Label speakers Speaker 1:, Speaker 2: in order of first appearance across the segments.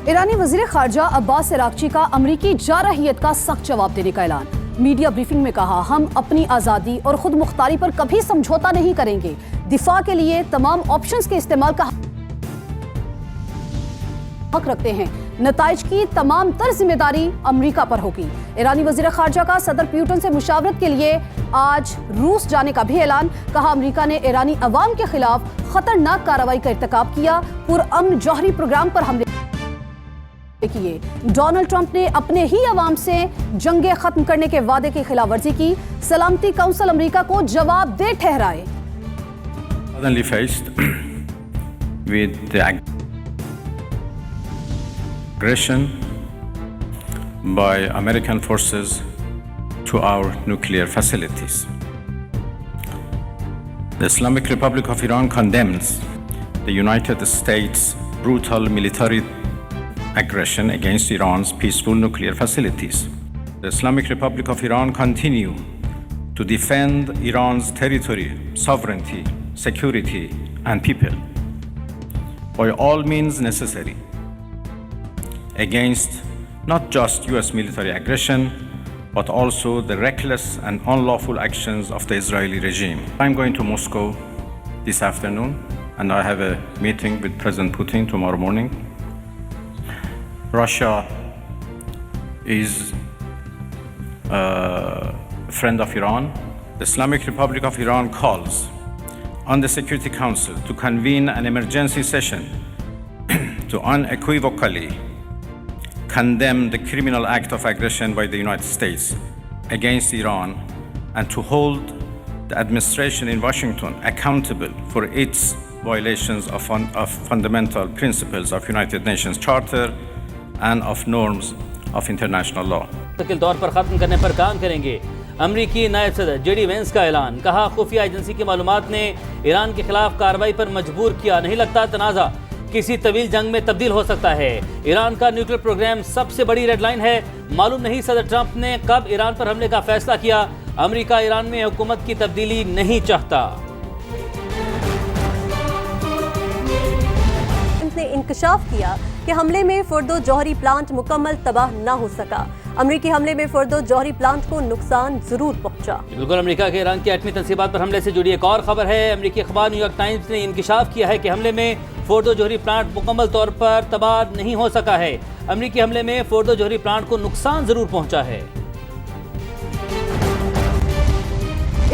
Speaker 1: ईरानी वज़ीर ख़ारजा अब्बास अराग़ची का अमरीकी जारहियत का सख्त जवाब देने का ऐलान। मीडिया ब्रीफिंग में कहा, हम अपनी आज़ादी और खुद मुख्तारी पर कभी समझौता नहीं करेंगे। दिफा के लिए तमाम ऑप्शंस के इस्तेमाल का हक रखते हैं। नताइज की तमाम तर जिम्मेदारी अमरीका पर होगी। ईरानी वज़ीर ख़ारजा का सदर पुतिन से मुशावरत के लिए आज रूस जाने का भी ऐलान। कहा, अमरीका ने ईरानी अवाम के खिलाफ खतरनाक कार्रवाई का इर्तिकाब किया, पुरअमन जौहरी प्रोग्राम पर हमले किए। डोनाल्ड ट्रंप ने अपने ही अवाम से जंगे खत्म करने के वादे की खिलाफ वर्जी की। सलामती काउंसिल अमरीका को जवाबदेह ठहराए।
Speaker 2: Suddenly faced with the aggression by American forces to our nuclear facilities. The Islamic Republic of Iran condemns the United States' brutal military aggression against Iran's peaceful nuclear facilities. The Islamic Republic of Iran continue to defend Iran's territory, sovereignty, security, and people by all means necessary against not just US military aggression, but also the reckless and unlawful actions of the Israeli regime. I'm going to Moscow this afternoon, and I have a meeting with President Putin tomorrow morning. Russia is a friend of Iran. The Islamic Republic of Iran calls on the Security Council to convene an emergency session to unequivocally condemn the criminal act of aggression by the United States against Iran and to hold the administration in Washington accountable for its violations of fundamental principles of United Nations Charter and of norms of international law.
Speaker 3: मुस्तकिल तौर पर ख़त्म करने पर काम करेंगे। अमरीकी नायब सदर जेडी वेंस का ऐलान। कहा, खुफिया एजेंसी की मालूमात ने ईरान के खिलाफ कार्रवाई पर मजबूर किया। नहीं लगता तनाज़ा किसी तवील जंग में तब्दील हो सकता है। ईरान का न्यूक्लियर प्रोग्राम सबसे बड़ी रेड लाइन है। मालूम नहीं सदर ट्रंप ने कब ईरान पर हमले का फैसला किया। अमरीका ईरान में हुकूमत की तब्दीली नहीं चाहता।
Speaker 4: ने इंकशाफ किया कि हमले में फर्दो जौहरी प्लांट मुकम्मल तबाह न हो सका। अमरीकी हमले में फर्दो जौहरी प्लांट को नुकसान जरूर पहुंचा।
Speaker 3: बिल्कुल, अमेरिका के ईरान की एटमी तंसीबात पर हमले से जुड़ी एक और खबर है। अमेरिकी अखबार न्यूयॉर्क टाइम्स ने इंकशाफ किया है कि हमले में फर्दो जौहरी प्लांट मुकम्मल तौर पर तबाह नहीं हो सका है। अमेरिकी हमले में फर्दो जौहरी प्लांट को नुकसान जरूर पहुंचा है।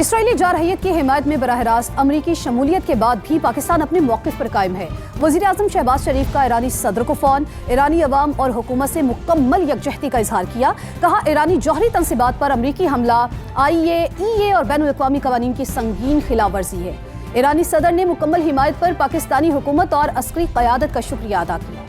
Speaker 1: इसराइली जारहियत की हिमायत में बराह रास्त अमरीकी शमूलियत के बाद भी पाकिस्तान अपने मौक़िफ़ पर कायम है। वज़ीर आज़म शहबाज शरीफ का ईरानी सदर को फ़ोन। ईरानी अवाम और हुकूमत से मुकम्मल यकजहती का इजहार किया। कहा, ईरानी जौहरी तंसीबात पर अमरीकी हमला IAEA और बैनुल-अक़वामी क़वानीन की संगीन खिलाफ वर्जी है। ईरानी सदर ने मुकम्मल हिमायत पर पाकिस्तानी हुकूमत और अस्करी क़यादत का शुक्रिया अदा किया।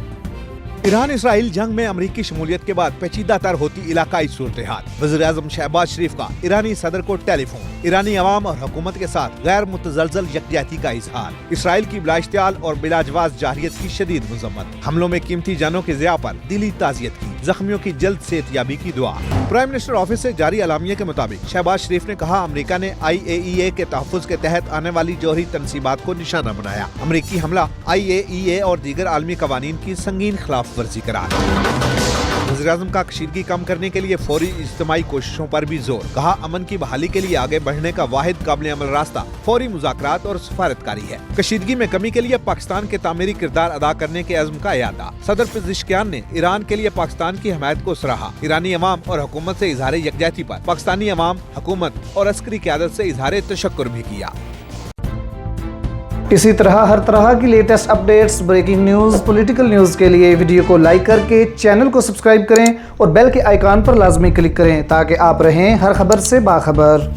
Speaker 5: ईरान इसराइल जंग में अमरीकी शमूलियत के बाद पेचीदा तर होती इलाकाई सूरत हाल। वज़ीर आज़म शहबाज शरीफ का ईरानी सदर को टेलीफोन। ईरानी अवाम और हुकूमत के साथ गैर मुतज़लज़ल यकजहती का इजहार। इसराइल की बिलाइश्तियाल और बिलाजवाज जारहियत की शदीद मज़म्मत। हमलों में कीमती जानों के ज़िया पर दिली ताज़ियत की। जख्मियों की जल्द सेहतयाबी की दुआ। प्राइम मिनिस्टर ऑफिस से जारी अलामिया के मुताबिक शहबाज शरीफ ने कहा, अमरीका ने IAEA के तहफ़्फ़ुज़ के तहत आने वाली जौहरी तंसीबात को निशाना बनाया। अमरीकी हमला IAEA और दीगर आलमी क़वानीन की संगीन खिलाफ वर्जी करार। वज़ीर आज़म का कशीदगी कम करने के लिए फौरी इज्तिमाई कोशिशों पर भी जोर। कहा, अमन की बहाली के लिए आगे बढ़ने का वाहिद काबिल अमल रास्ता फौरी मुज़ाकरात और सफारतकारी है। कशीदगी में कमी के लिए पाकिस्तान के तामीरी किरदार अदा करने के अज़्म का इयादा। सदर पेज़िशकियान ने ईरान के लिए पाकिस्तान की हमायत को सराहा। ईरानी अवाम और हुकूमत से इजहार यकजहती पर पाकिस्तानी अवाम, हुकूमत और अस्करी क़यादत से इजहार तशक्कुर भी किया।
Speaker 6: इसी तरह हर तरह की latest updates, breaking news, political news के लिए वीडियो को लाइक करके चैनल को सब्सक्राइब करें और बेल के आइकॉन पर लाजमी क्लिक करें ताकि आप रहें हर खबर से बाखबर।